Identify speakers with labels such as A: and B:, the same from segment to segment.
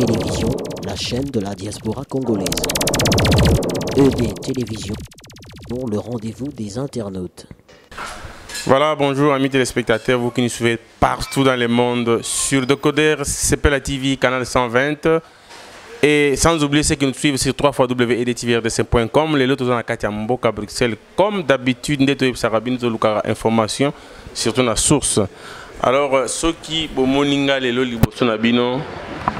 A: Télévision, la chaîne de la diaspora congolaise. ED Télévision, le rendez-vous des internautes.
B: Voilà, bonjour amis téléspectateurs, vous qui nous suivez partout dans le monde sur Decoder, CPLA TV, canal 120. Et sans oublier ceux qui nous suivent sur www.edtvrdc.com, les autres dans la Katia Mboka Bruxelles. Comme d'habitude, nous avons information, surtout la source. Alors, ceux qui bomoninga les liboso nabino,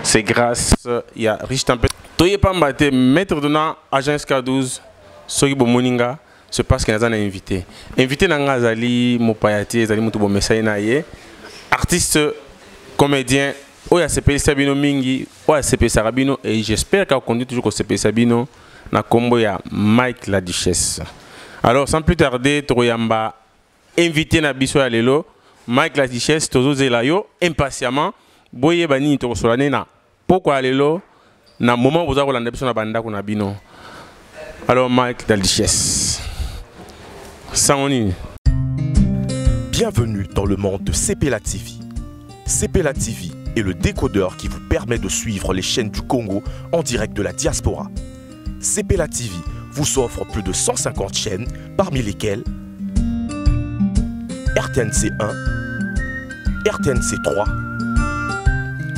B: c'est grâce il y a riche tempête. Toye pambate maître de na agence K12, ceux qui bomoninga, c'est parce qu'il y a un invité. Invité nanga zali mopayati, zali mutu bomesai na ye, artiste, comédien. Oya CP Sabino Mingi, Oya CP Sarabino, et j'espère qu'elle conduit toujours au CP Sabino na combo ya Mike la Duchesse. Alors sans plus tarder, Toroyamba invité na biso ya lelo Mike la Duchesse tozo zela yo impatiemment boye bani to solane na poko ya lelo na moment vous avez kolanda biso na banda ko na bino. Alors Mike la Duchesse. Sanoni.
C: Bienvenue dans le monde de CPLA TV. CPLA TV est le décodeur qui vous permet de suivre les chaînes du Congo en direct de la diaspora. CPLA TV vous offre plus de 150 chaînes, parmi lesquelles RTNC 1, RTNC 3,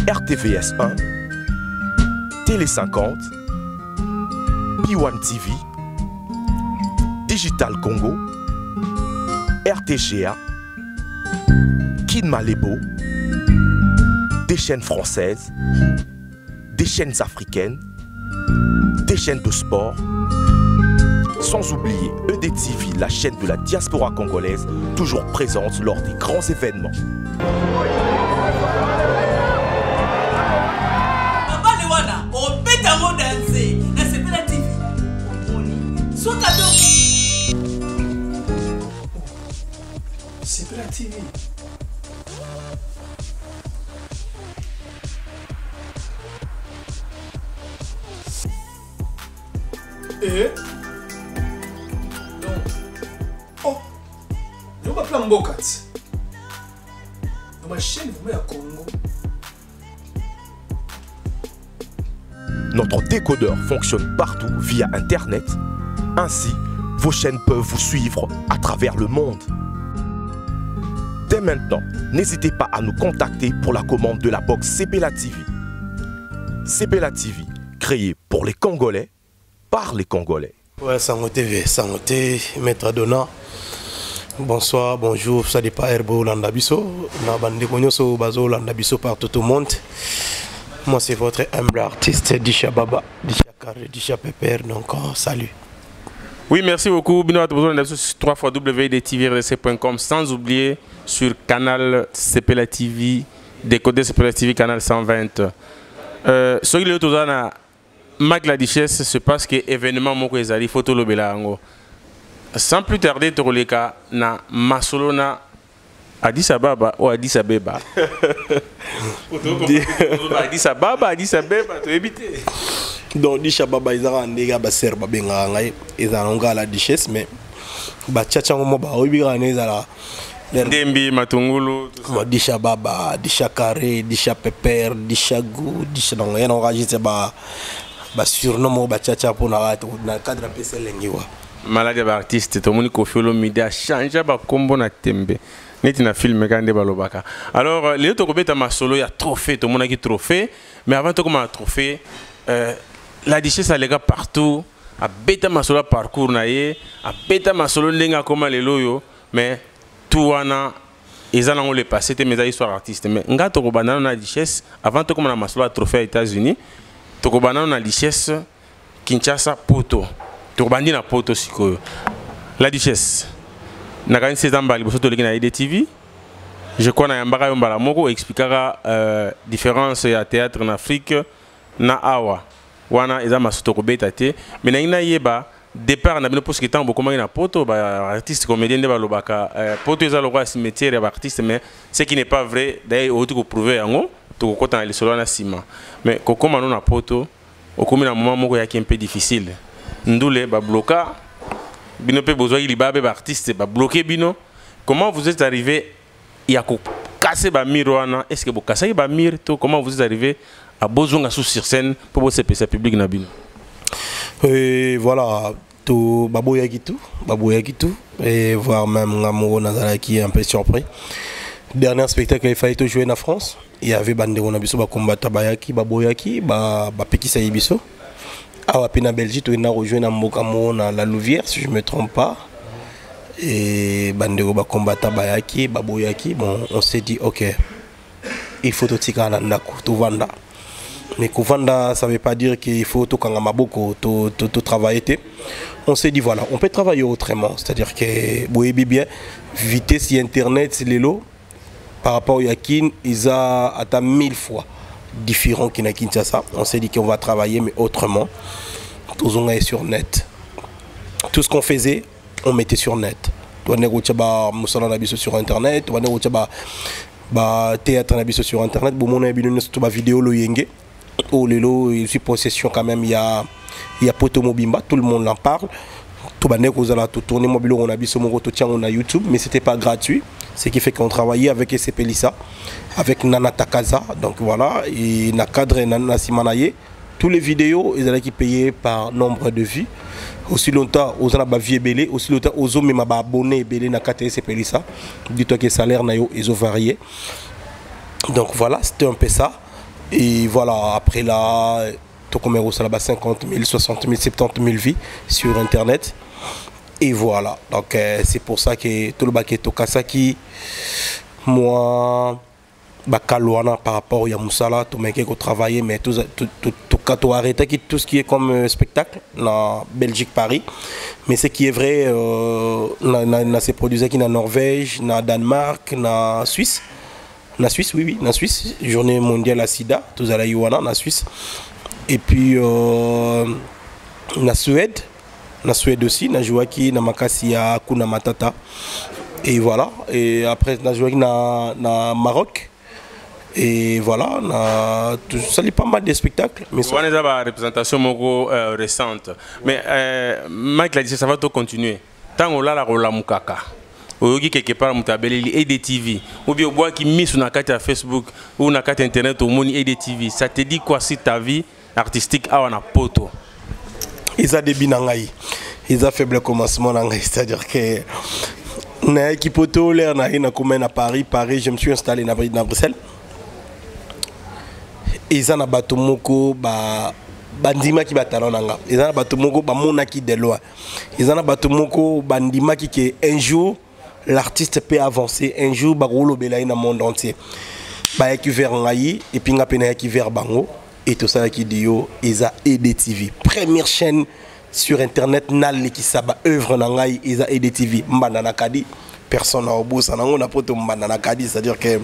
C: RTVS 1, Télé 50, P1 TV, Digital Congo, RTGA, Kin Malebo, des chaînes françaises, des chaînes africaines, des chaînes de sport, sans oublier EDTV, la chaîne de la diaspora congolaise, toujours présente lors des grands événements.
D: CPLA TV. Et donc, oh, nous va plan Bokat. Dans ma chaîne, vous mettez à Congo.
C: Notre décodeur fonctionne partout via Internet. Ainsi, vos chaînes peuvent vous suivre à travers le monde. Dès maintenant, n'hésitez pas à nous contacter pour la commande de la box CPLA TV. CPLA TV, créée pour les Congolais, par les Congolais.
E: Ouais, Sango TV, maître Donna. Bonsoir, bonjour, ça dépend Herbo Landabiso. Na bande konyoso bazo Landabiso partout au monde. Moi c'est votre humble artiste Disha Baba, Disha Carré, Disha Pepper, donc salut.
B: Oui, merci beaucoup. Bino besoin sur www.edtvrdc.com, sans oublier sur canal CPLA TV, décoder CPLA TV canal 120. Ce qui est autour Mike la Duchesse, c'est parce que l'événement moko ezali photo lo belango. Sans plus tarder, Toroleka na Masolona Addis Ababa ou Addis Abeba. Addis Ababa, Addis Abeba, tu éviter.
E: Donc Disha Baba ils ont des gars baser babenga ngai ils ont la Duchesse mais ba tchatcha mo ba obira nezala
B: Dembi Matungulu
E: Disha Baba, Disha Carré, Disha Pepper, Disha Gou, Disha donc on enregistre ba surnom ba tchatcha pour na cadre PC lengiwa.
B: Malade artiste to moni kofiolo media change ba kombo na tembe. Neti na film kande balobaka. Alors les autres kobeta masolo ya trophée to mona ki trophée mais avant to comme un trophée la Duchesse a les gars partout a beta masolo parcours na ye a beta masolo lenga comme les loyo mais tout wana ils ont le passé c'était mes histoires artistes mais nga to kobana na Duchesse avant to comme na masolo trophée aux États-Unis to kobana na Duchesse Kinshasa poto to kobandi na poto sikoyo la Duchesse na quand c'est dans bali bosoto leki na EDTV je connais un bagay mbala moko expliquera différence ya théâtre en Afrique na awa wana eza masoto kobeta te mais na ina yeba départ na bino parce que tant beaucoup na poto ba artiste comédien de balobaka poto eza lokwa cimetière ba artiste mais ce qui n'est pas vrai d'ailleurs auto ko prouver yango to ko tana lisolo na sima mais kokoma no na poto okomi na moment moko ya qui un peu difficile ndule ba bloka bino pe besoin il ba ba artiste ba bloquer bino comment vous êtes arrivé il y a casser ba miroana est-ce que vous cassez ba mir to comment vous êtes arrivé a besoin sous sur scène pour se passer public na bino.
E: Et voilà, tout baboyaki tout et voir même Ngamo Nazaraki un peu surpris. Dernier spectacle il fallait jouer en France, il y avait bande on a biso ba combattre bayaki baboyaki ba pekisa biso. Ah puis en Belgique on a rejoint en Mokamo na la Louvière si je me trompe pas. Et bande ba combattre bayaki baboyaki, bon on s'est dit OK. Il faut tout tika na ndako to vanda. Mais Kouvanda, ça ne veut pas dire qu'il faut tout travailler. On s'est dit voilà, on peut travailler autrement. C'est-à-dire que, vous voyez bien, vitesse et Internet, c'est les lots. Par rapport au Yakin, ils ont atteint 1000 fois différents qu'il n'a Kinshasa. On s'est dit qu'on va travailler, mais autrement. Tous on est sur net. Tout ce qu'on faisait, on mettait sur net. On est sur Internet, on est théâtre sur Internet, on est sur vidéo lo yenge. Oh lelo, je suis possession quand même, il y a Poto Mobimba, tout le monde en parle. Tout le monde a tourné mobile, on a vu on a YouTube, mais c'était pas gratuit. Ce qui fait qu'on travaillait avec SCP Lissa, avec Nana Takaza, donc voilà, et na cadre Nana Simanaye. Tous les vidéos, ils allaient payer par nombre de vues. Aussi longtemps, aux gens vie belé, aussi longtemps, aux hommes même abonnés belé na SCP Lissa. Dis-toi que les salaires ils ont varié. Donc voilà, c'était un peu ça. Et voilà, après là, tout comme 50 000, 60 000, 70 000 vies sur Internet. Et voilà, donc c'est pour ça que tout le baquet Tokasaki, moi, Bakalouana par rapport à Yamoussala, tout le monde qui a travaillé, mais tout arrêté tout ce qui est comme spectacle, dans Belgique, Paris. Mais ce qui est vrai, c'est produit qui en Norvège, en Danemark, en Suisse. La Suisse, oui, la Suisse, journée mondiale à SIDA, tous à la Yuana, la Suisse. Et puis, la Suède aussi, la Jouaki, la Makassia, Kuna Matata. Et voilà, et après, la Jouaki, la Maroc. Et voilà, ça n'est pas mal de spectacles. Mais
B: on a une représentation récente. Mais Mike l'a dit, ça va tout continuer. Tant qu'on a la Rola Mukaka. Oyogi quelque part mutabeli EDTV ou bien bois qui mis sur la carte Facebook ou na carte internet au monde EDTV, ça te dit quoi si ta vie artistique a un poto?
E: Ils ont des binangai, ils ont faible commencement nangai, c'est-à-dire que na équipe poto l'air na rien comme à Paris, je me suis installé dans Bruxelles. Ils ont abattu moko ba bandima qui batalon nanga, ils ont abattu moko ba monaki de loi, ils ont abattu moko bandima qui un jour l'artiste peut avancer un jour bagolo belaï dans le monde entier. Bah qui vers ngai et puis nga pena qui vers bango et tout ça qui dit yo isa EDTV. Première chaîne sur internet nal qui saba œuvre ngai isa EDTV mbana kadi personne au bout ça on a poto mbana kadi c'est-à-dire que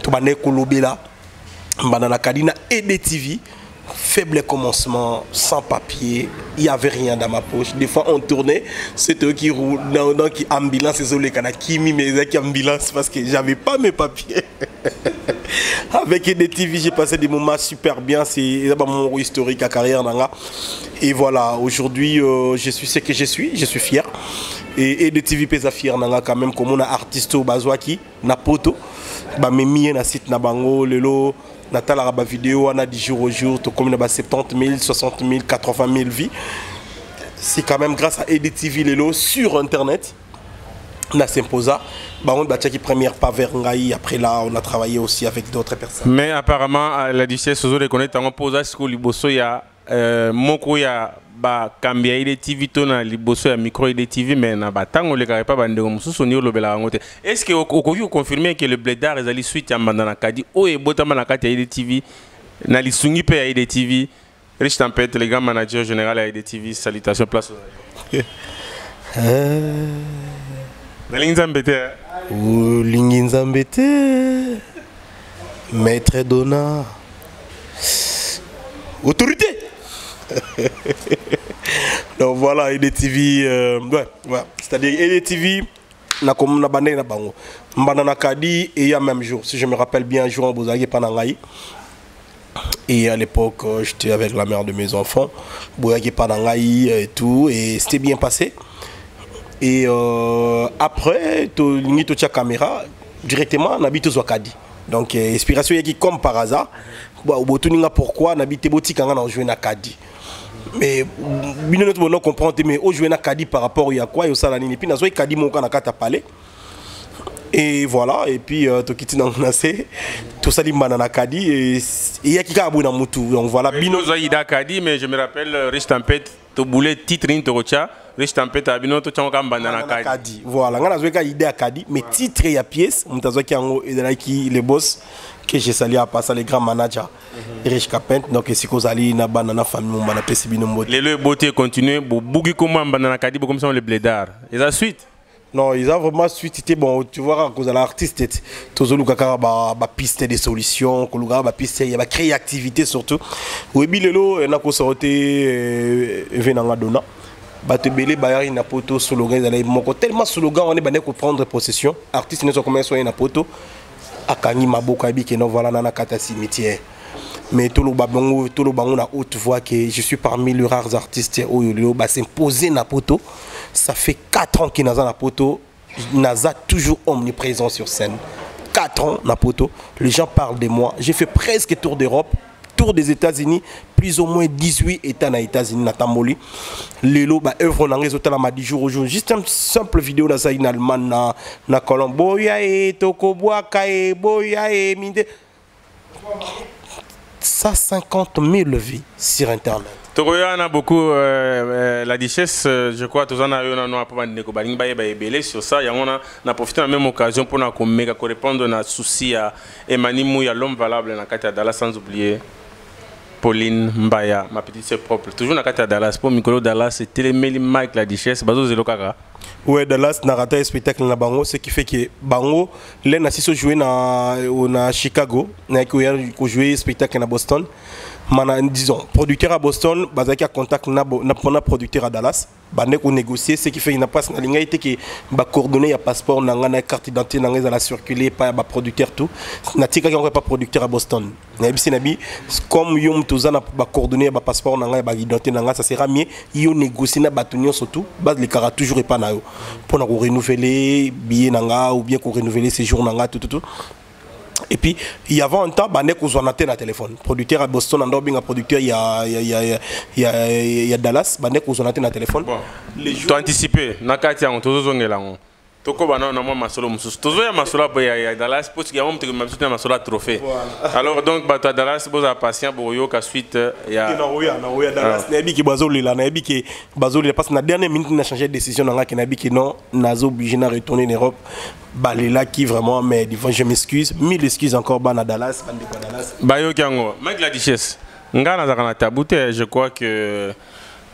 E: tout bané kolobela mbana kadi na EDTV. Faible commencement, sans papier, il n'y avait rien dans ma poche. Des fois on tournait, c'est eux qui roulent dans qui ambulance, c'est eux qui mis mes qui ambulance parce que j'avais pas mes papiers. Avec EDTV, j'ai passé des moments super bien, c'est mon historique à carrière. Et voilà, aujourd'hui je suis ce que je suis fier. Et EDTV pesa fier quand même comme on a artiste au Bazouaki, na poto, bah mes na site na bango lelo. Nathalie a vidéo, on a 10 jours au jour, tout comme 70 000, 60 000, 80 000 vies. C'est quand même grâce à EDTV Lelo sur Internet. On a s'imposé. On a fait première pas vers Ngaï. Après là, on a travaillé aussi avec d'autres personnes.
B: Mais apparemment, la DCS Sozo reconnaît en posant ce que Liboso y a moko ya ba kambia EDTV to na liboso ya micro EDTV mais na batango le kare pa bande mususu ni olobela ngote. Est-ce que okoki confirmer que le blédard ezali suite ya mandana kadi o ebotama na kati ya EDTV na lisungi pe ya EDTV? Rich Tempête, le grand manager général à EDTV, salutations place.
E: Linginzambete Maître Donna autorité. Donc voilà, EDTV, c'est-à-dire EDTV, na comme na bandé na bango, mbana kadi et il y a même jour, si je me rappelle bien, un jour en Bozagi Panangaï. Et à l'époque, j'étais avec la mère de mes enfants, Bozagi Panangaï et tout, et c'était bien passé. Et après, tu as caméra directement, on habite au Kadi. Donc, inspiration qui comme par hasard, botuninga pourquoi nabité botika nga na jouer na kadi. Mais bino notre bon comprendre mais au jouer na kadi par rapport à quoi yo sala nini puis na zo kadi mon kana kata palais. Et voilà, et puis Tokiti Nangonase, tout ça, na Kadi, et il y a qui a abonné à Moutou. Donc voilà,
B: Bino Zaïda Kadi, mais je me rappelle, Rich Tempête, tu boulais titre in Torocha, Rich Tempête à Bino, tu as bandana Kadi.
E: Voilà, on a joué à idée à Kadi, mais titre et à pièce, on a joué à qui les boss, que j'ai sali à passer les grands managers, Rich Capent, donc si vous allez na banana famille, on va passer Bino Moutou.
B: Les beauté continue, Bougi comment bandana Kadi, comme ça les blédards. Et la suite?
E: Non, ils ont vraiment suite bon, tu vois, à cause de l'artiste, tous les gens ont piste des solutions, il y a la créativité surtout. Oui, Bilelo, il y a une sortie venant à Dona. Batebele Bayari na poto slogan tellement slogan on est bané pour prendre possession. Artiste ne sont comme ça na poto. Akani Maboka bi que non voilà na kata cimetière. Mais tout le bango na haute voix que je suis parmi les rares artistes où il va s'imposer na poto. Ça fait 4 ans qu'il n'a na poto. Naza toujours omniprésent sur scène. 4 ans na poto. Les gens parlent de moi. J'ai fait presque tour d'Europe, tour des États-Unis, plus ou moins 18 États na États-Unis na Tamboli. Lelo ba œuvre na réseau la ma 10 jours au jour. Juste une simple vidéo na ça en allemand na Colombe. Boya e tokoboaka e boya e minde. 150 000 vues sur Internet.
B: Tokoya a beaucoup la richesse, je crois, tous en a eu un peu de sur ça. On a profité de la même occasion pour répondre à nos soucis à Emmanuel Mouya, l'homme valable dans la carte Dallas, sans oublier Pauline Mbaya, ma petite sœur propre. Toujours dans la carte Dallas, pour Mikolo Dallas, c'était le Mike la richesse, Bazo Zelokara.
E: Ouais, Dallas n'a raté un spectacle dans Bango, ce qui fait que Bango, là, n'a pas joué à Chicago, n'a pas joué un spectacle à Boston. Disons, producteur à Boston, Bazaki a contact na producteur à Dallas, bande ko négocier, ce qui fait qu'il n'a pas été que ba coordonner un passeport, na carte d'identité, na la circuler pas ba producteur tout. Na tika qui pas producteur à Boston. Na bisi nabi comme yom toza na ba coordonner ba passeport na ba identité na ça sera mieux yo négocier na batunyo surtout, base les cara toujours pas na yo pour na renouveler billet na ou bien ko renouveler séjour na tout. Et puis, il y avait un temps, il y a un téléphone. Producteur à Boston, un producteur, il y a Dallas, il y a un téléphone.
B: Tu as anticipé, tu as anticipé. Toko bana na moi masolo mususu tozo ya masolo ya Dallas parce qu'il y a un petit peu masolo trophée. Alors donc bato Dallas boza patient boyo ka suite ya
E: na Dallas na bi ki bazoli la na bi ki bazoli parce que na dernière minute na changé de décision na ki na bi ki non nazo obligé na retourner en Europe. Balela qui vraiment mais je m'excuse, mille excuses encore bana Dallas bande ko Dallas.
B: Bayo kiango, Mike la richesse. Ngana za kana tabute, je crois que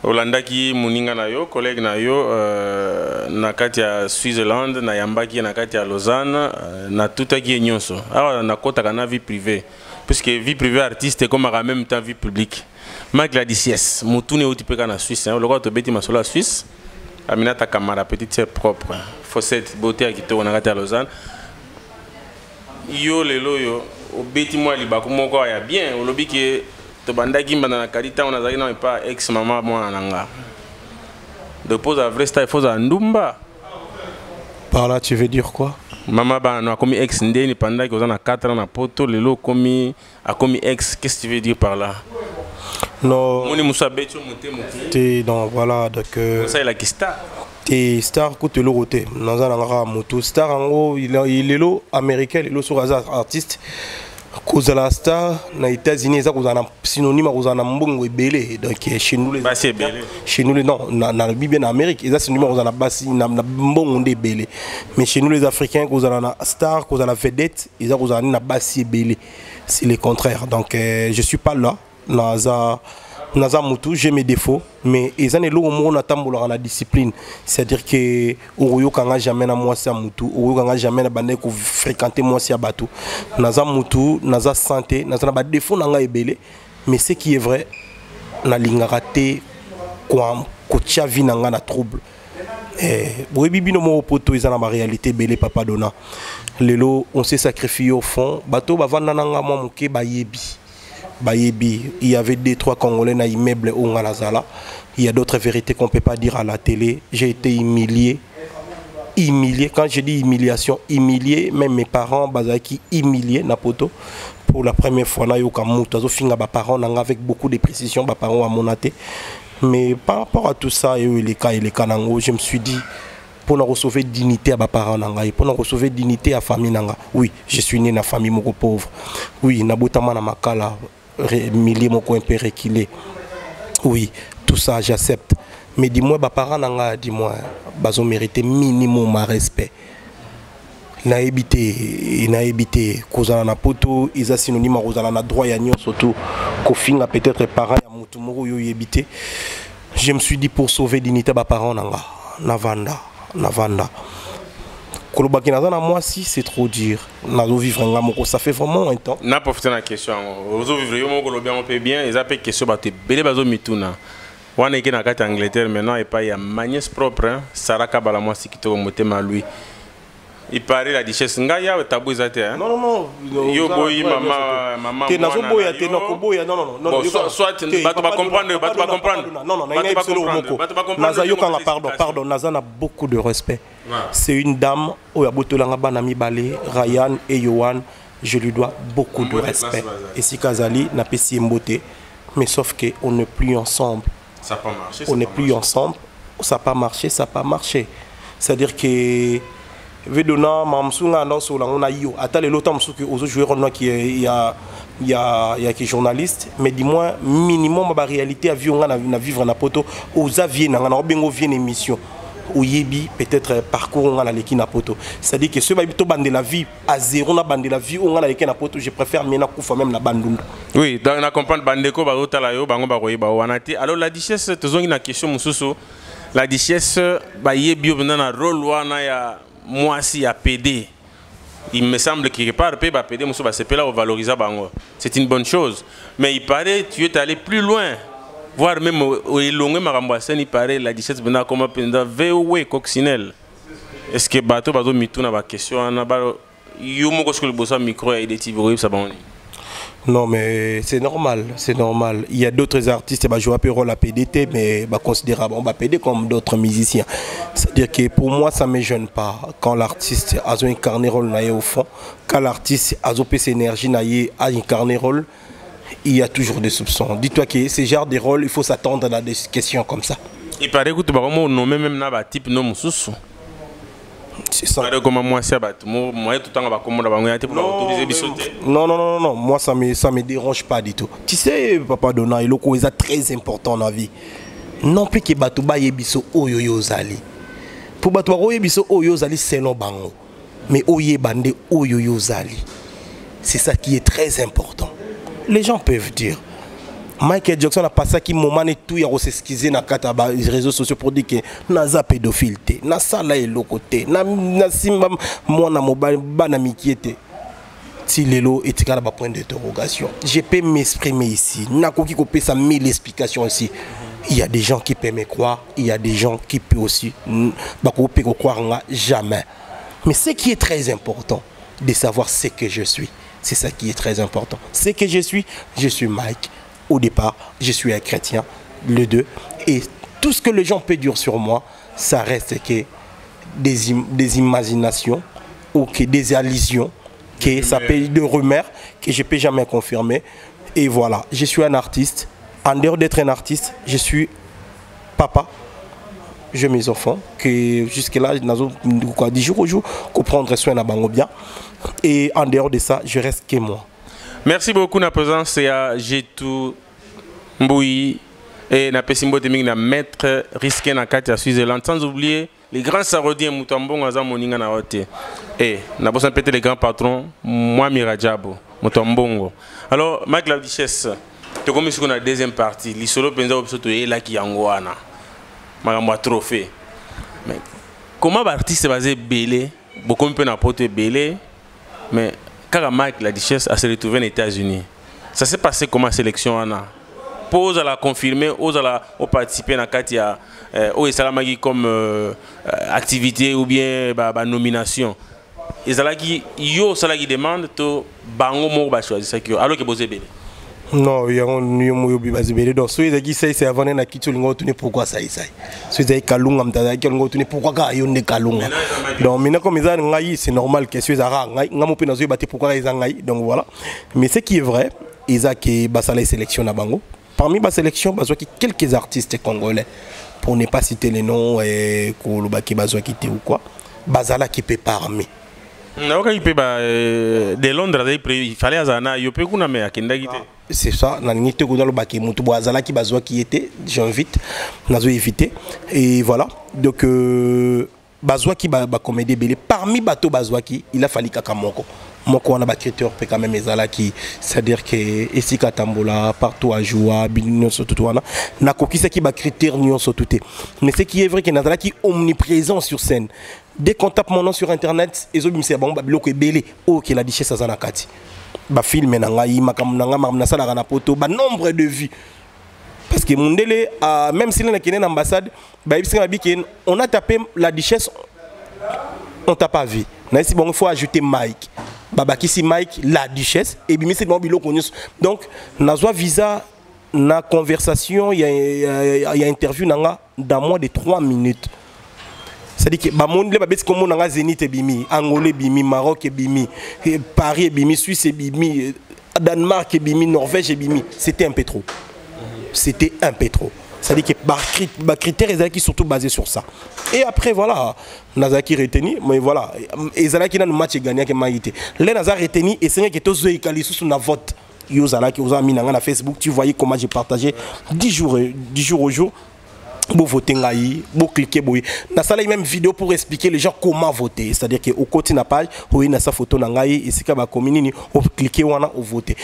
B: Olanda qui muninga na yo collègue na yo na kati ya Switzerland na yambaki na kati ya Lausanne na tout qui nyonso alors na kota kana vie privée puisque vie privée artiste comme en même temps vie publique Mike la DCS mutune otipeka na Suisse hein le to beti masolo Suisse Aminata Kamara petite sœur propre Fossette beauté qui to na kati ya Lausanne yo lelo yo obeti moi libako moko ya bien olobi ke bandaki mbana karita on a na pas ex maman moi nanga de pose à vrai style faut à ndumba
E: par là tu veux dire quoi
B: maman ba no comme ex ndeni pendant que on a 4 ans na poto lelo comme a comme ex qu'est-ce que tu veux dire par là
E: non
B: moni musa becho moté
E: t'es donc voilà donc
B: ça il a qui star
E: t'es star côté le côté dans un moto star en gros il est lo américain il est sur artiste cause la star na États-Unis ça cause un synonyme cause un mbongo ebele donc chez nous les chez nous les non na Bible en Amérique ça synonyme cause un basi na mbongo ebele mais chez nous les Africains cause un star cause la vedette ils cause un na basi ebele c'est le contraire donc je suis pas là Naza Moutou, j'ai mes défauts, mais ils ont la discipline. C'est-à-dire que Oyo Kanga jamais na moi c'est Moutou, Oyo Kanga jamais na bande ko fréquenter moi c'est Batou. Naza Moutou, Naza santé, Naza ba défaut nanga ebele, mais ce qui est vrai, na lingarate quoi kotia vie nanga na trouble. Boy bibi no mo poto ils ont la réalité belé papa dona. Lelo on s'est sacrifié au fond, bateau ba vanda nanga moi muke ba yebi. Bayebi, il y avait 2-3 Congolais dans l'immeuble au Ngalazala. Il y a d'autres vérités qu'on ne peut pas dire à la télé. J'ai été humilié humilié. Quand je dis humiliation, humilié, même mes parents, bazaki humilié Napoto. Pour la première fois, na yoka muta zo finga ba parents avec beaucoup de précision, ba parents à monaté. Mais par rapport à tout ça, et les cas nango, je me suis dit pour nous recevoir dignité à mes parents nangai, pour nous recevoir dignité à famille nanga. Oui, je suis né dans famille moko pauvre. Oui, nabotama na makala milieu moko un peu reculé. Oui, tout ça j'accepte. Mais dis-moi, mes parents nanga, dis-moi, bazo mérité minimum ma respect. Na évité kozala na poto, ils a synonyme kozala na droit ya nyon surtout kofinga peut-être parents ya mutu moko yo évité. Je me suis dit pour sauver dignité ba parents nanga, navanda. Kolobaki nazana moi si c'est trop dur. Nazo vivre nga moko ça fait vraiment un temps.
B: Na profiter na question. Ozo vivre yo moko lobi on peut bien, ils appellent question ba te belé bazo mituna. Wana eke na kati Angleterre maintenant et pas ya manies propre, Sarah Kabala moi si kitoko motema lui. Il paraît la richesse ngaya tabou ezate hein.
E: Non.
B: Yo boyi maman.
E: Te nazo boya te no koboya non.
B: Soit bato ba comprendre, bato ba comprendre.
E: Non, Naza yokanga pardon, Naza a beaucoup de respect. C'est une dame oya botolanga bana mibale, Ryan et Yohan, je lui dois beaucoup de respect. Et si Kazali n'a pas si mboté, mais sauf que on n'est plus ensemble.
B: Ça pas marché.
E: On n'est plus ensemble, ça n'a pas marché. C'est-à-dire que Vedona mamsunga na so la ngona yo atale lota msuki ozo jouer on qui il y a qui journaliste mais dis-moi minimum ba réalité avion na vivre na poto aux aviez na bengo vient émission ou yebi peut-être parcours on a leki na poto c'est-à-dire que ce ba bito bande la vie à zéro na bande la vie on a leki na poto je préfère mena kufa même na bandunda.
B: Oui dans na comprendre bandeko ba otala yo bango ba koyeba wanati alors la duchesse tozongi na question mususu la duchesse ba yebi na rôle wana ya moi si à PD, il me semble qu'il part peut PD muso ba sepela au valoriser bango. C'est une bonne chose. Mais il paraît tu es allé plus loin. Voir même au longue maramboisen il paraît la 17 bena comme penda VOE coccinelle. Est-ce que bateau bazo mituna ba question na ba yo moko ce que le bossa micro et des tivoris ça bon.
E: Non mais c'est normal. Il y a d'autres artistes qui jouent un rôle à PDT mais considérable on va PD comme d'autres musiciens. C'est-à-dire que pour moi ça ne me gêne pas quand l'artiste a incarné rôle au fond, quand l'artiste a cette énergie a incarné rôle, il y a toujours des soupçons. Dis-toi que ce genre de rôle il faut s'attendre à des questions comme ça.
B: Il paraît que tu vas nommer même na ba type nom sous.
E: C'est ça.
B: Non, moi
E: ça me dérange pas du tout. Tu sais, Papa Dona, il est très important dans la vie. Non plus que Batouba yebiso oyoyo zali. Pour Batouba yebiso oyoyo zali c'est non bango. Mais oye bande oyoyo zali. C'est ça qui est très important. Les gens peuvent dire. Michael Jackson a passé qui moment et tout il a s'excuser na kata ba réseaux sociaux pour dire que naza pédophile na sala et lokoté na simba mona mobile bana mikiete ti lelo etikala ba point d'interrogation. Je peux m'exprimer ici na koki ko pesa 1000 explications aussi. Il y a des gens qui peuvent me croire, il y a des gens qui peuvent aussi ba ko pe ko croire jamais. Mais ce qui est très important de savoir ce que je suis. C'est ça qui est très important. Ce que je suis Mike. Au départ, je suis un chrétien, le deux. Et tout ce que les gens peuvent dire sur moi, ça reste que des imaginations ou que des allusions, que ça peut de rumeurs que je ne peux jamais confirmer. Et voilà, je suis un artiste. En dehors d'être un artiste, je suis papa. J'ai mes enfants que jusque-là, du jour au jour, comprendre soin à Bango bien. Et en dehors de ça, je reste que moi.
B: Merci beaucoup na présence à Jetou Mboui et na Pesimbo Teming na maître risqué na Katia Suisse-Zélande sans oublier les grands sarodiens Mutambong aza moninga na hote et na bossa péter les grands patrons moi Mirajabo Mutambongo. Alors Mike la Duchesse te comme si on a deuxième partie l'isolo penza obsoto et là qui yangoana magambo trophée. Mais comment artiste basé belé beaucoup peu na pote belé mais quand Mike la Duchesse a se retrouvé aux États-Unis, ça s'est passé comment sélection Anna? Pose à la confirmer, ose à la participer à Katia, au Salamagi comme activité ou bien nomination. Et ça qui yo ça qui demande to bango mo ba choisir ça qui alors que bosé belé.
E: Non, il y a un peu donc ceux qui c'est avant na kitu lingo tuni pourquoi ça ça. Ceux qui kalunga mtada qui lingo tuni pourquoi ka yonde kalunga. Donc maintenant comme ils ngai c'est normal que ceux ara ngai ngamo pe na zo bati pourquoi ils ngai donc voilà. Mais ce qui est vrai, Isaac et basala sélection na bango. Parmi ma sélection, bazoa qui quelques artistes congolais pour ne pas citer les noms et Kolobaki bazoa qui ou quoi. Basala qui peut parmi.
B: De Londres, il fallait azana, il peut qu'on mais
E: c'est ça, nanite ko dalo baki mutu boazala qui bazoa qui était, j'invite, nazo éviter et voilà. Donc bazoa qui ba comédie belé parmi bateau bazoa qui il a fallu kakamoko. Moko on a ba critère peut quand même ezala qui c'est-à-dire que ici katambola partout à joie binyo surtout wana na kokisa qui ba critère nyon surtout. Mais ce qui est vrai que nazala qui omniprésent sur scène. Dès qu'on tape mon nom sur internet, ils ont mis c'est bon, biloko ebele, oh qui la richesse à Zanakati. Ba film nanga makam nanga mamna sala na poto, ba nombre de vues. Parce que Mundele, même si on a une ambassade, on a tapé la richesse, on t'a pas vu. Il faut ajouter Mike. Babaki si Mike, la richesse, et bien c'est bon biloko. Donc, nazwa visa, na conversation, il y a interview nanga dans moins de 3 minutes. C'est-à-dire que monde les babes comme on a Zénith et Bimi, Angolais Bimi, Maroc et Bimi, Paris et Bimi, Suisse et Bimi, Danemark et Bimi, Norvège et Bimi, c'était un peu trop. C'était un peu trop. C'est-à-dire que les critères ils sont surtout basés sur ça. Et après voilà, Nazaki retenu, mais voilà, Ezalaki na match gagné que Maïté. Les Nazar retenu et c'est que tous les calices sur na vote. Yozala qui vous a mis dans Facebook, tu voyais comment j'ai partagé 10 jours au jour. Vous votez, vous cliquez, vous na sala même vidéo pour expliquer les gens comment voter. C'est-à-dire qu'au côté de la page, vous avez sa photo nangai et si vous avez vous cliquez ou vous votez.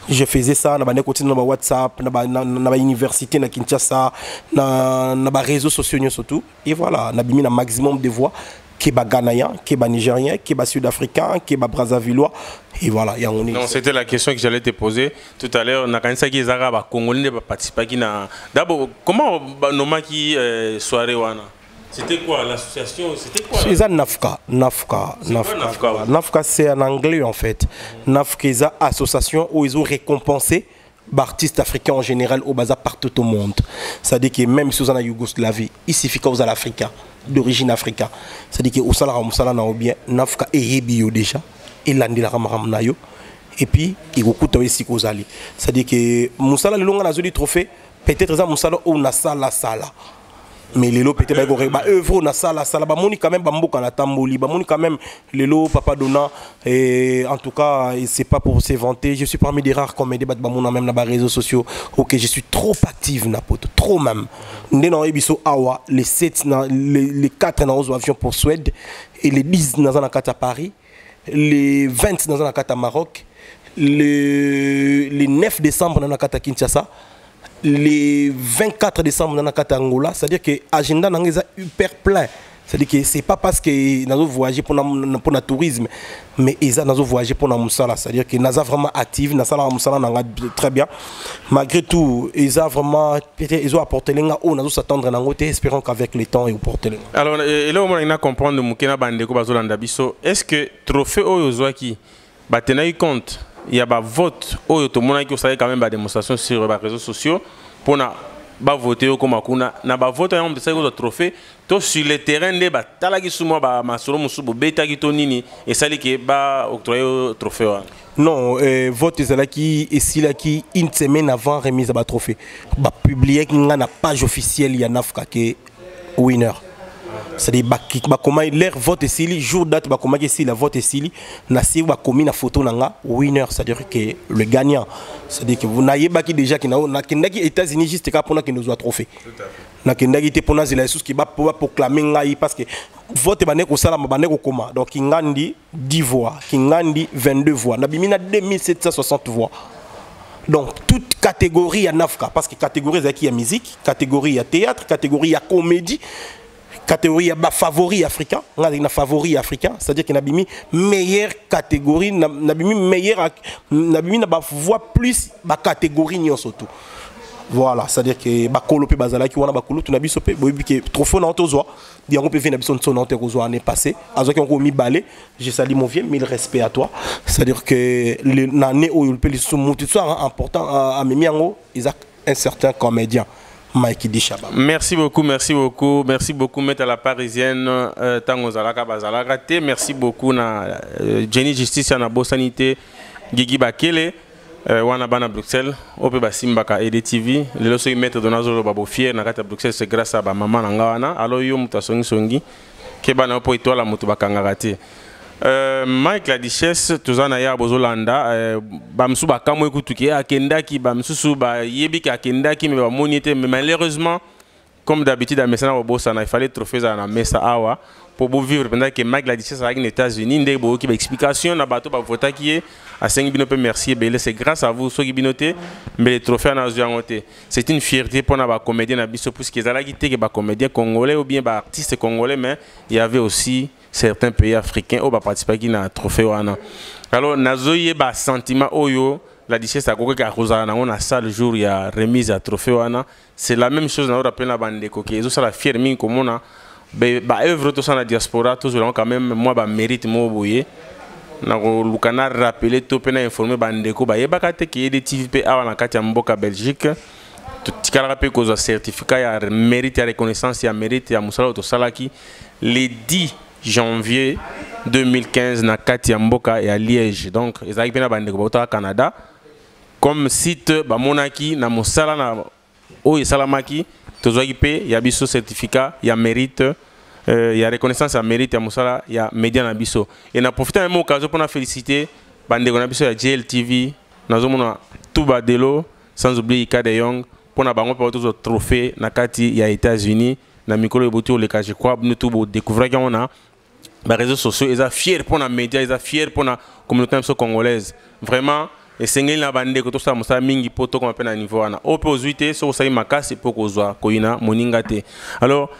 E: Je faisais ça dans ma WhatsApp, dans ma université na Kinshasa, dans les réseaux sociaux surtout. Et voilà, on a mis un maximum de voix. Qui est Ghanéen, qui est Nigérien, qui est Sud-Africain, qui est Brazzavillois. Et voilà, il y a un.
B: Non, c'était la question que j'allais te poser tout à l'heure. On a quand même ça qui est Arabes, Congolais ne participent pas. D'abord, comment on qui soirée wana? C'était quoi l'association? C'était quoi?
E: C'est ça Nafka. Nafka, c'est en anglais en fait. Nafka, c'est une association où ils ont récompensé artistes africains en général au bazar partout au monde. C'est-à-dire que même si vous en avez Yougoslavie, ici il faut l'Africain, d'origine africaine. C'est-à-dire que vous avez bien Nafka et Yebio déjà, et l'Andila Ramaramnayo, et puis il y a beaucoup de choses. C'est-à-dire que Moussala le long a des trophées, peut-être que Moussala on a sala. Mais les lots peut-être œuvre na sala moni quand même bamboka na tamboli moni quand même les lots papa donna et en tout cas c'est pas pour se vanter, je suis parmi des rares comédiens bamona même na réseaux sociaux. OK, je suis trop active na poto, trop même ndena ebiso awa les 7 les 4 na avion pour Suède et les 10 dans un à Paris, les 20 dans un à Maroc, les 9 décembre dans un à Kinshasa, les 24 décembre dans la Angola, c'est-à-dire que l'agenda est hyper plein. C'est-à-dire que ce n'est pas parce que nous avons voyagé pour le tourisme, mais nous avons voyagé pour le Moussala. C'est-à-dire que nous sommes vraiment actifs, nous sommes très bien. Malgré tout, ils ont vraiment apporté les gens, nous s'attendre à côté, espérons qu'avec le temps, ils vont porter les gens.
B: Alors, là, on a comprendre est-ce que trophée Oyozwaki, tu compte? Il y a un vote, tout le monde qui a quand même des démonstrations sur les réseaux sociaux pour voter comme Akuna. Na ba vote on de trophée to sur le terrain de talaki suma ba masolo musubu beta gitonini et sali ke ba octroyer trophée.
E: Non, vote ezalaki ici là qui une semaine avant remise à trophée. Ba publier na page officielle ya Nafka ke winner. C'est-à-dire comment leur vote ici jour date comment ici la vote ici na si ba commis na photo nanga winner, c'est-à-dire que le gagnant, c'est-à-dire que vous n'ayez pas qui déjà qui na kendaki États-Unis juste pour que nous soit trophée na kendaki te pona zela sous qui va proclamer ngai parce que vote bané ko sala bané ko koma donc ngandi 10 voix ngandi 22 voix na bimina 2760 voix. Donc toute catégorie à Nafka parce que catégorie zaki ya musique, catégorie ya théâtre, catégorie ya comédie, catégorie à favori africain, on a une favori africain, c'est-à-dire qu'il y a une meilleure catégorie, une meilleure, une voix plus ma catégorie surtout. Voilà, c'est-à-dire que bakolo pe bazala ki wana bakolo tuna biso pe boyebi ke trophée na otozwa yango pe vina biso ntso na otozwa année passée azo ki on mi balé je salue mon vieux mille respect à toi c'est-à-dire que l'année où il peut le sous important à memiango ils a un certain comédien Mike Dishaba.
B: Merci beaucoup maître à la parisienne tango zalaka bazalaka te merci beaucoup na Jenny Justice na Bosanité Gigi Bakele wana bana Bruxelles ope basimbaka EDTV lelo so maître Donazolo babo fier na kata Bruxelles c'est grâce à ba maman na ngawana alo yo muta songi ke bana opo itola mutu bakangaka te Mike la Duchesse tozana ya bozolanda bamsu bakamwe kutuki akendaki bamsusu ba yebiki akendaki mais ba monité mais malheureusement comme d'habitude à Messana Bosana il fallait trophée à Messa Awa pour vivre pendant que Mike la Duchesse avec les États-Unis ndé bo ki ba explication na bato ba vota qui à 5 binope merci belé c'est grâce à vous ceux qui binoté mais les trophées na zoyangoté c'est une fierté pour na ba comédien na biso parce que zala ki te que ba comédien congolais ou bien ba artiste congolais mais il y avait aussi certains pays africains où ba participer qui na trophée wana alors nazoye ba sentiment oyo la Duchesse a coqué à Rosana on a ça le jour il y a remise à trophée wana c'est la même chose na rappel na bande coqué ils ont ça la fière mine comme on a ba œuvre tout ça na diaspora tous quand même moi ba mérite mo boye na lukana rappeler to pena informer bandeko ba yebaka te ki EDTV awa na kati ya mboka Belgique tikala rappel ko za certificat ya mérite ya reconnaissance ya mérite ya musala to salaki le 10 janvier 2015 na kati ya mboka ya Liège donc ezaki pena bandeko ba Canada comme site ba monaki na musala na o esalamaki tozwaki pe ya biso certificat ya mérite il y a reconnaissance à mérite à Moussala, il y a média Nabiso. Et on a profité de l'occasion pour féliciter Bandego Nabiso à JLTV, nous avons tout Badelo, sans oublier Ika de Young, pour nous trophée Nakati, il y a États-Unis, na Mikolo et Boutio, les cas, je crois, nous tout découvrir qu'on a les réseaux sociaux, ils sont fiers pour les médias, ils sont fiers pour la communauté congolaise. Vraiment, et c'est une bande que tout ça, Moussa Mingi Poto comme appelle à niveau. On peut user, sur ça, il m'a cassé pour qu'on soit, Koina, Moningate. Alors,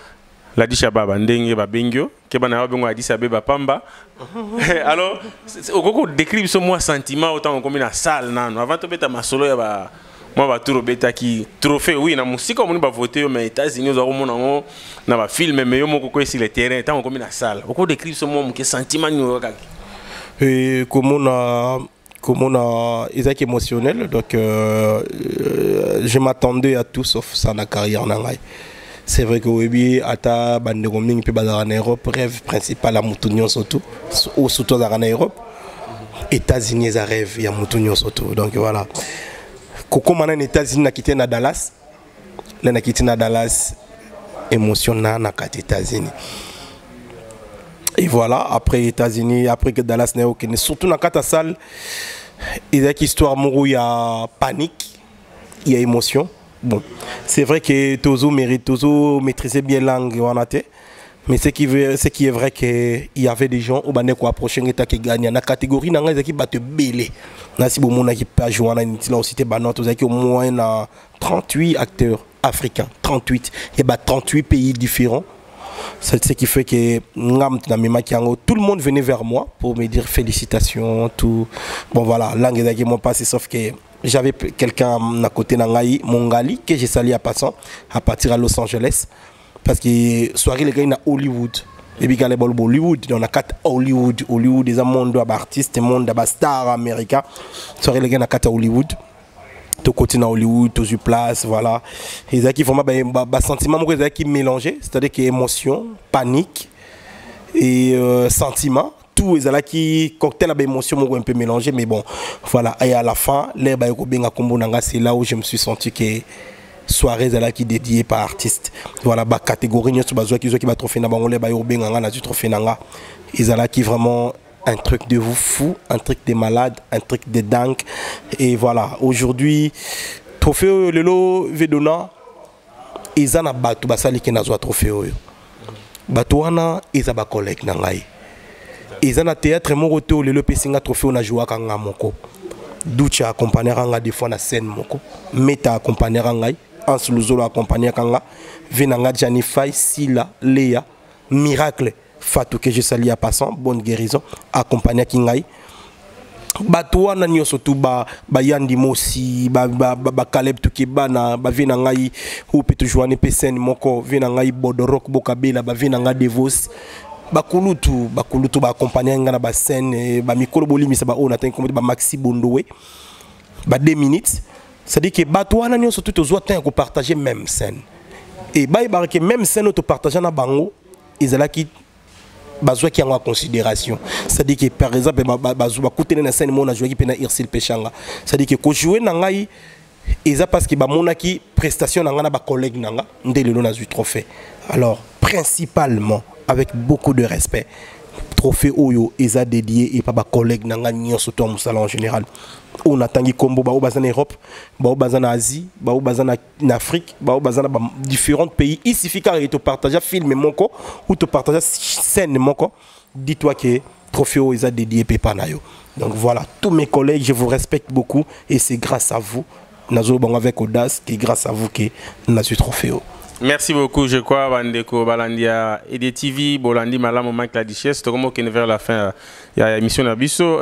B: la Dishaba ndenge ba bengyo ke bana ba bengo Addis Abeba pamba alors okoko décrire ce moi sentiment autant comme na salle nano avant to beta masolo ya ba moi ba turo beta ki trophée oui na musique on ba voter mais États-Unis zo mona ngo na ba film mais yo moko ko sur le terrain tant comme na salle okoko décrire ce moi ke sentiment nyo kaki
E: et comment on a Isaac émotionnel donc je m'attendais à tout sauf ça na carrière nangai. C'est vrai que oui, ata bande coming pe bazar en Europe, rêve principal à Moutounion surtout, ou surtout en Europe. États-Unis ça rêve il y a Moutounion surtout. Donc voilà. Koko manan États-Unis na quitté na Dallas. Là na quitté na Dallas émotion na kat États-Unis. Et voilà, après États-Unis, après que Dallas n'est aucun surtout na kata salle, il y a histoire mourou il y a panique, il y a émotion. Bon, c'est vrai que Tozo mérite, Tozo maîtrisait bien la langue, mais ce qui est vrai qu'il y avait des gens qui approchaient qui gagnaient. Dans la catégorie, il y a qui battent belé. Si vous avez pas joué, il y a aussi au moins 38 acteurs africains, 38. Il y a 38 pays différents. C'est ce qui fait que tout le monde venait vers moi pour me dire félicitations, tout. Bon voilà, langue est mon passé, sauf que j'avais quelqu'un à côté d'Angaï, Mongali, que j'ai sali à passant, à partir à Los Angeles. Parce que soirée, les gars, il y a Hollywood. Et puis, il y a Hollywood. On a 4 Hollywood. Hollywood, des mondes d'artistes, mondes de stars américains. Soirée, les gars, il y a 4 Hollywood. Tout côté dans Hollywood, tout sur place, voilà. Ils ont qui font un sentiment qui mélangé, c'est-à-dire qu'il y a émotion, panique et sentiment. Tout est là qui cocktail avec émotion un peu mélangé, mais bon, voilà. Et à la fin, c'est là où je me suis senti que soirée là qui dédiée par artiste. Voilà, bah catégorie nous sur qui va trophée na bangolé ba yobenga na du trophée nanga. Ils là qui vraiment un truc de fou, un truc de malade, un truc de dingue. Et voilà, aujourd'hui, trophée Lelo Vedona, ils ont battu basali qui n'a pas trophée. Batouana, ils ont ba collègue nangai. Ils ont un théâtre moroto Lelo Pessinga trophée on a joué à moko. Doucha accompagné ranga des fois na scène moko. Meta accompagné rangai, Ans Luzolo accompagné kanga, Venanga Janifai, Sila, Léa, Miracle. Fatou que je salue à passant, bonne guérison, accompagné à Kingaï. Batoa na nyoso tu ba Yandi Mosi ba Caleb Tukeba na ba vina ngai ou peut toujours ne pesen moko vina ngai Bodorok Bokabela ba vina ngai Devos bakulutu ba accompagner nga na ba scène ba mikolo bolimisa ba on atteint comme ba Maxi Bondowe ba 2 minutes, ça dit que batoa na nyoso tout ozo atteint ko partager même scène et ba que même scène to partager na bango ezala ki bazwa qui en considération, c'est-à-dire que par exemple bazwa kutene na scène mona jouer qui pena Irsil Pechanga, c'est-à-dire que ko jouer na ngai eza parce que ba monaki prestation na nga na ba collègue nanga ndele lo na zu trophée. Alors principalement avec beaucoup de respect, trophée Oyo eza dédié et pas ba collègue nanga nyonso to musala en général. On attend combo ba en Europe, ba en Asie, ba en Afrique, ba dans différents pays. Il suffit que tu partages film monko ou tu partages scène monko. Dis-toi que trophée Oyo eza dédié pepa na yo. Donc voilà, tous mes collègues, je vous respecte beaucoup et c'est grâce à vous, nazo bon avec audace, et grâce à vous que nous avons trophée.
B: Merci beaucoup, je crois, Bandeko Balandia et des TV, Bolandi Malam, Mike la Duchesse, comme vers la fin, il y a l'émission Nabiso.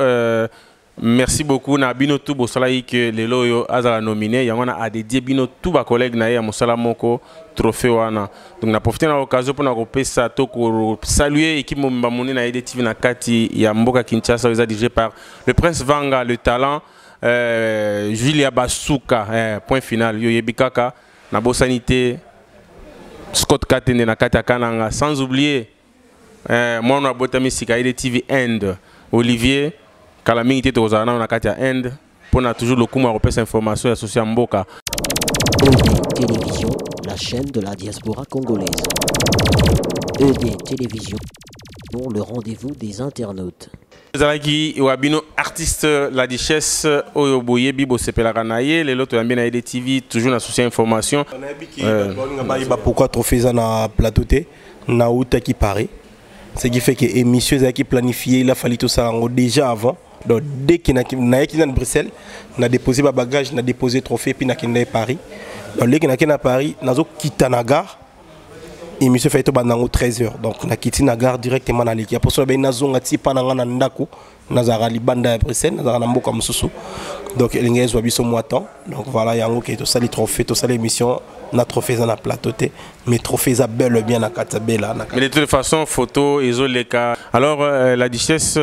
B: Merci beaucoup Nabino tout bosalaï que les loyo azala nominé yangona a dédié bino tout ba collègue na ya mosala moko trophée wana donc na profiter na occasion pour na kopesa to ko saluer équipe mbamoni na EDTV na kati ya mboka Kinshasa dirigé par le prince Vanga le talent Julia Basuka point final yo yebikaka na bosanité Scott Katende na kati kananga sans oublier moi na botami sika EDTV End Olivier Kalamingité tozana na kati ya End pour na toujours le kuma repère information associée à Mboka.
A: ED Télévision, la chaîne de la diaspora congolaise. ED Télévision, pour le rendez-vous des internautes.
B: Zalaki Wabino artiste la Duchesse Oyo Boyebi bo sepelaka na ye lelo to yambena EDTV toujours associé information.
E: Pourquoi trophée ça na plateau té na uta qui Paris. Ce qui fait que l'émission qui planifiée, il a fallu tout ça déjà avant. Donc dès qu'il y a Bruxelles, on a déposé ma bagage, on a déposé trophée, puis on a Paris. Donc dès qu'il y a Paris, on a quitté la gare. L'émission fait tout pendant 13 h. Donc on a quitté la gare directement dans l'équipe. Pour ça, on a zongati pendant un ndako, on a Libanda à Bruxelles, on a Namboka Moussou. Donc il y a un temps. Donc voilà, il y a un tout ça les trophées, tout ça l'émission. Na trophée dans la plateau mais trophée ça bel bien na katabela.
B: Mais de toute façon photo isoleka. Alors la Duchesse,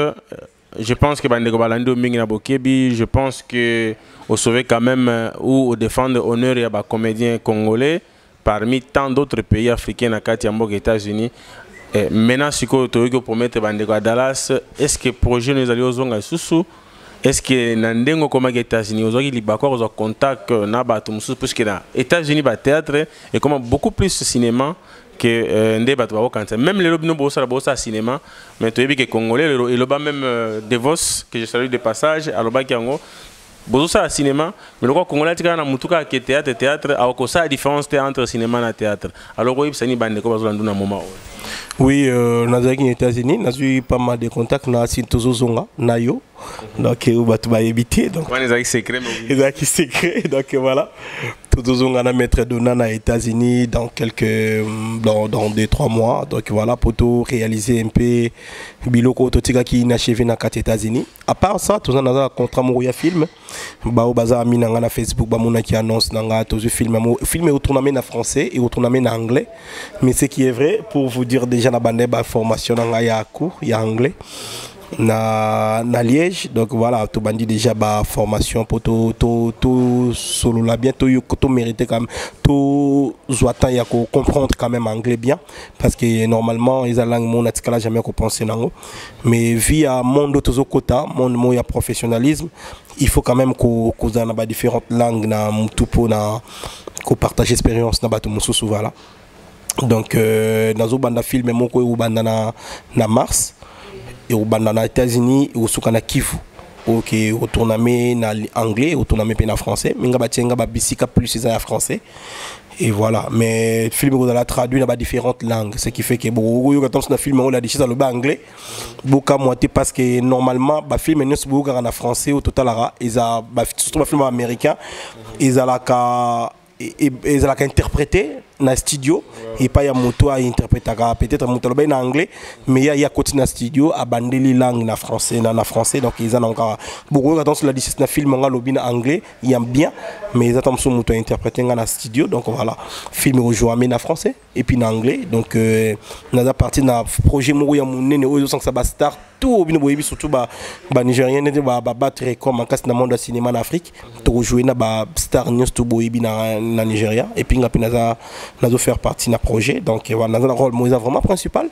B: je pense que Bandeko Balando Mingina Bokebi, je pense que au sauver quand même ou au défendre honneur et à comédien congolais parmi tant d'autres pays africains na Katiambo aux États-Unis. Maintenant si ko to ko promettre Bandeko à Dallas, est-ce que projet nous allons zonga susu? Est-ce que Nandengo comme aux États-Unis, aujourd'hui il y a encore contact na bateau parce que les États-Unis ba théâtre et comme beaucoup plus de cinéma que ndé bateau quand même les lobino bossa cinéma mais tu as vu que congolais et le bas même Devos que je salue de passage à l'oba kiango bossa cinéma mais le congolais tika na mutuka que théâtre a quoi ça la différence entre cinéma et théâtre alors oui ça ni bande ko bazolanda na moment.
E: Oui, dans les États-Unis, nous avons eu pas mal de contacts dans Sintozozonga, Nayo. Donc, on va éviter. Donc,
B: les secrets.
E: Les secrets. Donc, voilà. Tozozonga na maître Dona aux États-Unis dans 2-3 mois. Donc, voilà, pour tout réaliser un peu Biloko Totiga qui n'a achevé dans 4 États-Unis. À part ça, tout ça, nous avons un contrat Mouria Film. Bao Baza Ami na Facebook, Bamona qui annonce nanga tous les films. Film est retourné en français et retourné en anglais. Mais ce qui est vrai, pour vous dire déjà la bande de formation il y a cours, il y a anglais na Liège. Donc voilà, tout bandi déjà ba formation pour tout solo là bien tout mériter quand même tout zoatan ya ko comprendre quand même anglais bien parce que normalement ils a langue mon atikala jamais ko penser nango mais via monde tout kota monde mo ya professionnalisme il faut quand même ko na ba différentes langues na tout pour na ko partager expérience na ba tout mususu voilà. Donc dans banda film moko ou banda na Mars et au banda na États-Unis et au soukana Kivu. OK, au tournament na anglais, au tournament na français, mais ngaba tienga ba bisika plus en français. Et voilà, mais le film on a traduit dans différentes langues, ce qui fait que bon quand on a film on a des choses dans le bas anglais, beaucoup moitié parce que normalement ba film ne se beaucoup en français au total là, ils a surtout ba film américain, ils a la ils ont interprété na studio et pas ya moto à interpréter peut-être moto en anglais mais il y a côté na studio à bandeli langue na français donc ils ont encore beaucoup de temps sur la licence na film en lobby en anglais il y a bien mais ils attendent son moto interpréter na studio donc voilà film aujourd'hui en français et puis en anglais donc on a parti na projet mo ya monene o ça ba star tout bino boyebi surtout ba nigérien ne ba battre comme en cas na monde cinéma en Afrique to jouer na ba star news to boyebi na Nigeria et puis naza faire partie d'un projet donc voilà naza rôle moi vraiment principal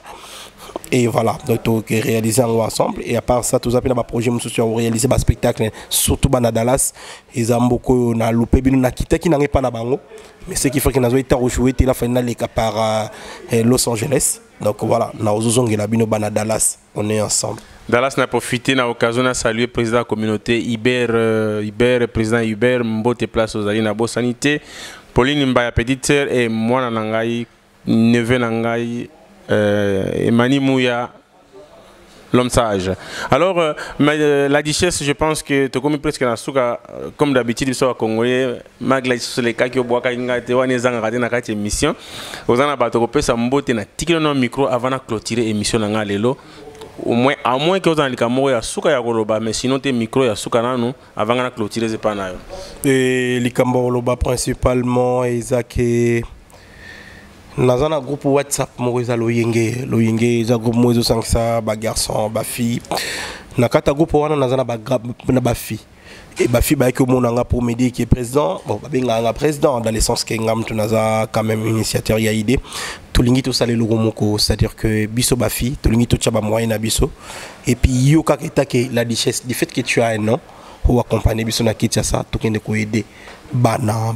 E: et voilà donc réaliser ensemble et à part ça tout ça puis na projet nous sur réaliser ba spectacle surtout na Dallas ils ont beaucoup na loupé bino na kitaki na pas na bango mais ce qui fait que nazo été rejouer la finale par Los Angeles donc voilà na ozongela bino na Dallas on est ensemble.
B: Dallas n'a profité na occasion de saluer le président de la communauté Iber président Iber Mbote place aux alliés na bo sanité Pauline Mbaya petite sœur et moi nangai neveu nangai Emani Mouya l'homme sage. Alors la duchesse je pense que tu comme presque na suka comme d'habitude sur congolais magla sur les cas qui boit ka te wana zanga kati na kati émission ozana bato ko pesa mbote na tikilo no micro avant na clôturer émission na lelo au moins à moins que ozana likamoko ya suka ya koloba mais sinon tes micro ya suka nanu avant na clôturer c'est pas nayo
E: et likambo koloba principalement ezake nazana groupe WhatsApp moriza loyenge za groupe mozo sangsa ba garçon ba fille nakata groupe wana nazana ba fille et ba fille ba ke monanga pour m'aider qui est président bon ba benga président dans le sens que ngam tunaza quand même initiateur ya idée tolingi to sale logo moko c'est-à-dire que biso ba fille tolingi to tchaba moyen na biso et puis yo ka ketake la richesse du fait que tu as un nom pour accompagner biso na Kinshasa to kende ko aider bana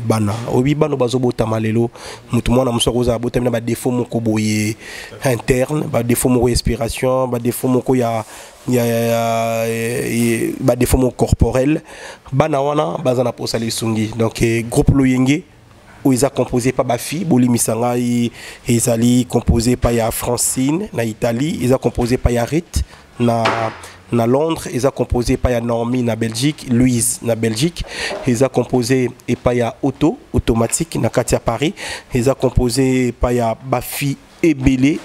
E: obi bano bazobota malelo mutu mwana musoko za bota na ba défaut moko boye interne ba défaut moko respiration ba défaut moko ya ba défaut moko corporel bana wana bazana posali sungi donc groupe Loyenge où ils a composé par Bafi Boli Misanga ils ali composé par ya Francine na Italie ils a composé par ya Rit na Londres, ils ont composé par Normie na Belgique, Louise na Belgique, ils ont composé et par Auto automatique na Katia Paris, ils ont composé par Bafi et Belé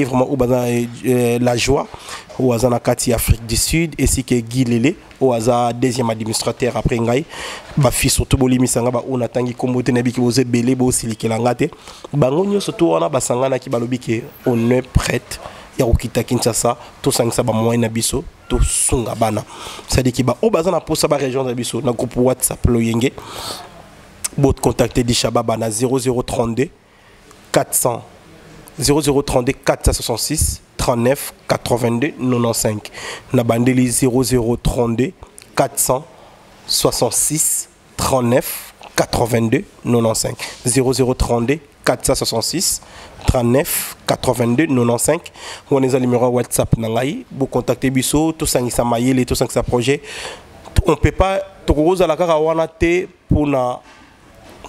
E: vraiment au la joie au na Katia Afrique du Sud et si que Guy Lélé au deuxième administrateur après ngai Bafi surtout Boli Misanga ba on atangi kombote na biki boze Belé bo silikelangate bangonyo surtout wana basangana ki balobi ke on est prête ya okita Kinshasa to sangisa ba moyen na biso to sunga bana c'est-à-dire que ba obazana pour ça ba région na biso na groupe WhatsApp Loyenge bot contacter di Shababa na 0032 400 0032 466 39 82 95 na bandeli 0032 466 39 82 95 0032 466 39 82 95 on est à numéro WhatsApp nangai vous contactez biso tout ça ngisa mayele tout ça ngisa projet on peut pas to koza la kaka wana te pour na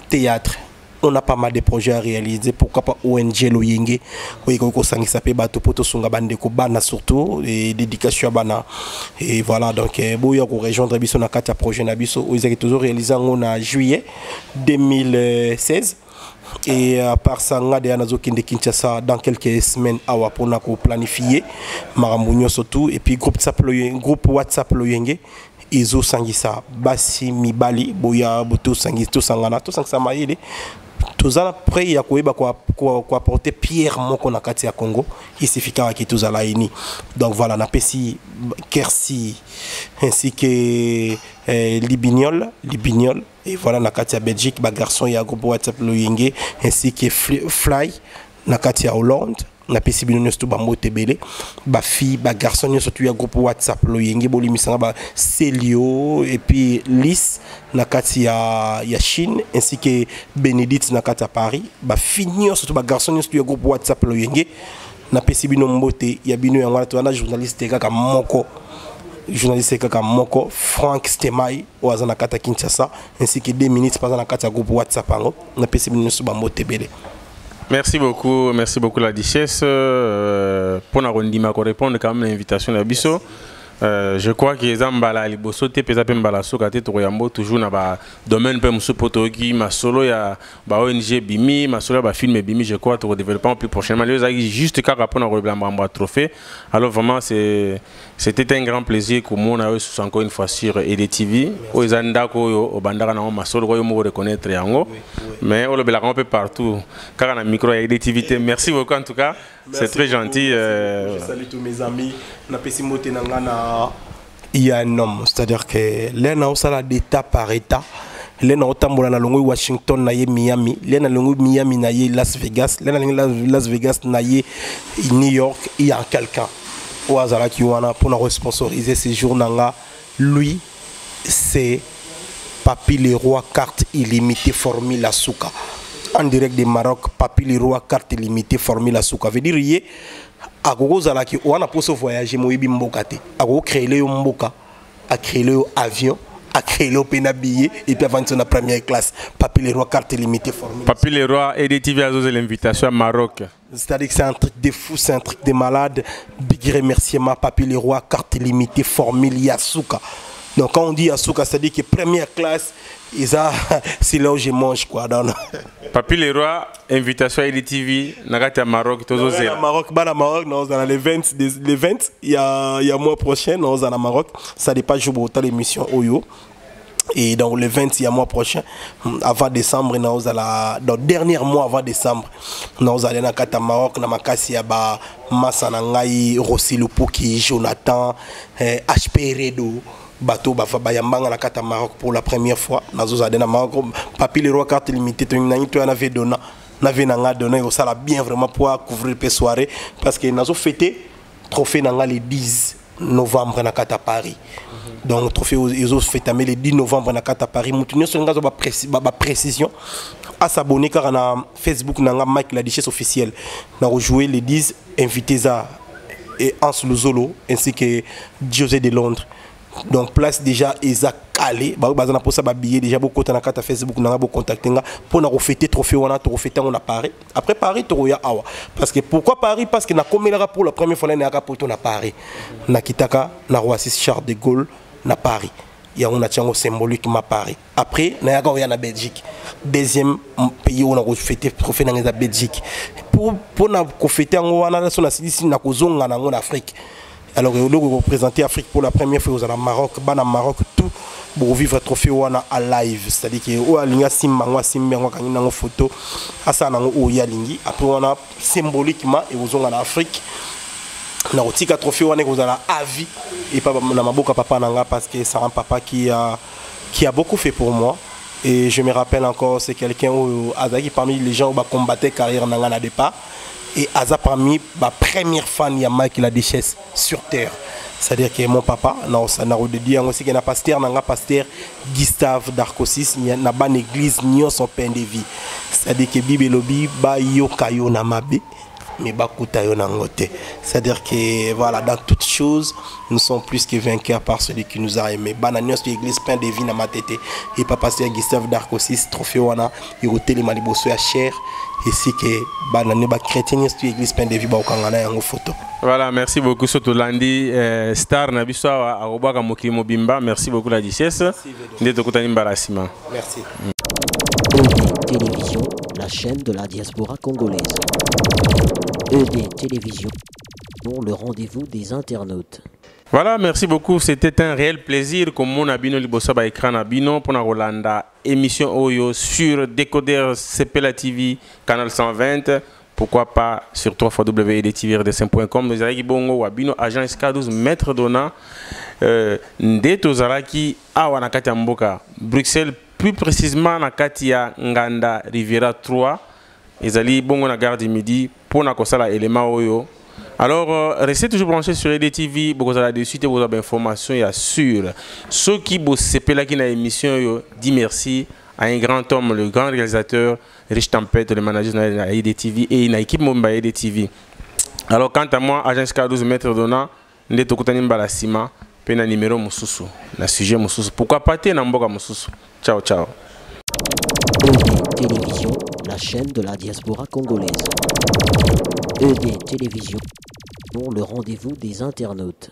E: théâtre on a pas mal de projets à réaliser pourquoi pas ONG Loyenge oui ko sangisa pe bato poto sunga bande ko bana surtout et dédication bana et voilà donc boya ko rejoindre biso na kati projet na biso ils ont toujours réalisé en juillet 2016 et à part ça on a des anazokinde Kinshasa dans quelques semaines awa pour na ko planifier marambo surtout et puis groupe WhatsApp Loyenge izo sangisa basi mibali boya buto sangisa to sangana to sangisa mayele tozala prêt ya koyeba ko apporter pierre moko na kati ya Congo ici fika ki tozala ini donc voilà na pesi Kersi ainsi que Libignol et voilà na kati ya Belgique ba garçon ya groupe WhatsApp Loyenge ainsi que Fly na kati ya Hollande na pesi bino nyonso ba motebele ba fille ba garçon nyonso tu ya groupe WhatsApp Loyenge boli misanga ba Celio et puis Lys na kati ya Chine ainsi que Bénédicte na kati ya Paris ba fille nyonso tu ba garçon nyonso tu ya groupe WhatsApp Loyenge na pesi bino mbote ya bino ya ngala to na journaliste kaka moko Frank Stemai oaza na kati ya Kinshasa ainsi que 2 minutes pas na kati ya groupe WhatsApp ngo na pesi bino nyonso ba motebele.
B: Merci beaucoup la duchesse pour nous répondre quand même à l'invitation de Bisso. Je crois que les ambala liboso te pesa pe mbala soka te to yambo toujours na ba domaine pe musu poto ki masolo ya ba ONG bimi masolo ba film bimi je crois to développement plus prochainement les juste car pour na reblanc trophée. Alors vraiment c'était un grand plaisir que mon a eu encore une fois sur EDTV o izanda ko o bandaka na masolo ko yo mo reconnaître yango mais on le bela un peu partout car na micro ya EDTV. Merci beaucoup en tout cas. C'est très gentil.
E: Je salue tous mes amis. Il y a un homme, c'est-à-dire que l'un a d'état par état. L'un a na longo Washington na Miami, l'un a longo Miami na Las Vegas, l'un a Las Vegas na New York. Il y a quelqu'un au hasard qui wana pour nous sponsoriser ces jours là. Lui, c'est Papi Leroy carte illimitée formule Souka. En direct du Maroc, Papi Leroy carte limitée formule Souka. Veut dire yé a gogo zalaki on a pour se voyager moyibi mboka te. A gogo créer le mboka, a créer le avion, a créer le billet et puis avant la première classe. Papi Leroy carte limitée formule.
B: Papi Leroy EDTV a osé l'invitation à Maroc.
E: C'est-à-dire que c'est un truc de fou, c'est un truc de malade. Big remerciement Papi Leroy carte limitée formule Yasuka. Donc quand on dit Yasuka, c'est-à-dire que première classe, c'est là où je mange quoi.
B: Papi Leroy, invitation à EDTV, Nagati à Maroc, toujours zéro.
E: Maroc, nous allons les 20, il y a mois prochain, nous allons à Maroc. Ça dépend du jour l'émission Oyo. Et dans le 20, il y a mois prochain, avant décembre, nous allons, dans le dernier mois avant décembre, nous allons à Maroc, nous allons à Massanangaï, Rossi Lupuki, Jonathan, HP Redo. Bateau bayambanga na kata Maroc pour la première fois nazo na Maroc Papi Leroy carte limitée to na avait donné na donné ça la bien vraiment pour couvrir les soirées parce que nazo fêté trophée na le 10 novembre na kata Paris. Donc trophée ils ont fêté le 10 novembre na kata Paris mutunyo so ngazo ba précision à s'abonner car na Facebook na Mike la Duchesse officielle na rejouer les 10 invités à et Hans Luzolo ainsi que José de Londres. Donc place déjà Isaac calé bazana pour ça billet déjà beaucoup na carte Facebook na beaucoup contacter pour na refêter trophée on a refêter on a Paris après Paris to ya awa parce que pourquoi Paris parce que na komelera pour la première fois na pour na Paris na kitaka na Roissy Charles de Gaulle na Paris il y a un attention symbolique ma Paris après na ya na Belgique deuxième pays où on a refêté trophée na la Belgique pour na refêter on a son assis na kozonga na en Afrique. Alors, nous représenter l'Afrique pour la première fois au Maroc, Maroc, tout pour vivre un trophée à live. C'est-à-dire que nous avons une photo, après on a symboliquement et nous en Afrique. Nous avons un trophée à vie et pas papa parce que c'est un papa qui a beaucoup fait pour moi. Et je me rappelle encore, c'est quelqu'un qui parmi les gens qui ont combattu carrière dans le départ. Et Aza parmi ma première fan ya Mike la Duchesse sur terre. C'est-à-dire que mon papa, ça n'a pas de dire aussi qu'il y a un pasteur Gustave Darcosis, il y a une église ni son pain de vie. C'est-à-dire que Bible lobi ba yo kayo na mabe mais ba kutayo na ngote. C'est-à-dire que voilà, dans toutes choses, nous sommes plus que vainqueurs par celui qui nous a aimés. Bananios l'église pain de vie na matete et pas pasteur Gustave Darcosis trophée wana il hôtel Maliboso ya cher. Ici que banane ba chrétien est l'église pain de vie ba okangana yango photo.
B: Voilà, merci beaucoup Sotolandi star na biso a robaka mokili mobimba. Merci beaucoup la Duchesse. Ndeto kutani mbarasima.
E: Merci.
A: ED Télévision, la chaîne de la diaspora congolaise. ED Télévision pour le rendez-vous des internautes.
B: Voilà, merci beaucoup. C'était un réel plaisir comme mon abino libosa ba écran abino pour na Rolanda émission Oyo sur décodeur CPLA TV canal 120. Pourquoi pas sur www.edtvrdc.com. Nous avons bongo abino agent SK12 maître donna ndeto zaraki awa na kati ya mboka Bruxelles, plus précisément na kati ya Nganda Riviera 3. Ezali bongo na gare du Midi pour na kosala élément Oyo. Alors, restez toujours branchés sur EDTV, vous avez des suites et vous avez informations et assurent. Ceux qui bossent là qui dans l'émission, dit merci à un grand homme, le grand réalisateur, Rich Tempête, le manager de EDTV et une équipe Momba EDTV. Alors, quant à moi, agent SK12 maître donna, nous sommes la cima, pena numéro mususu, la sujet mususu. Pourquoi pas t'es n'amboka mususu? Ciao, ciao.
A: ED Télévision, la chaîne de la diaspora congolaise. ED Télévision pour le rendez-vous des internautes.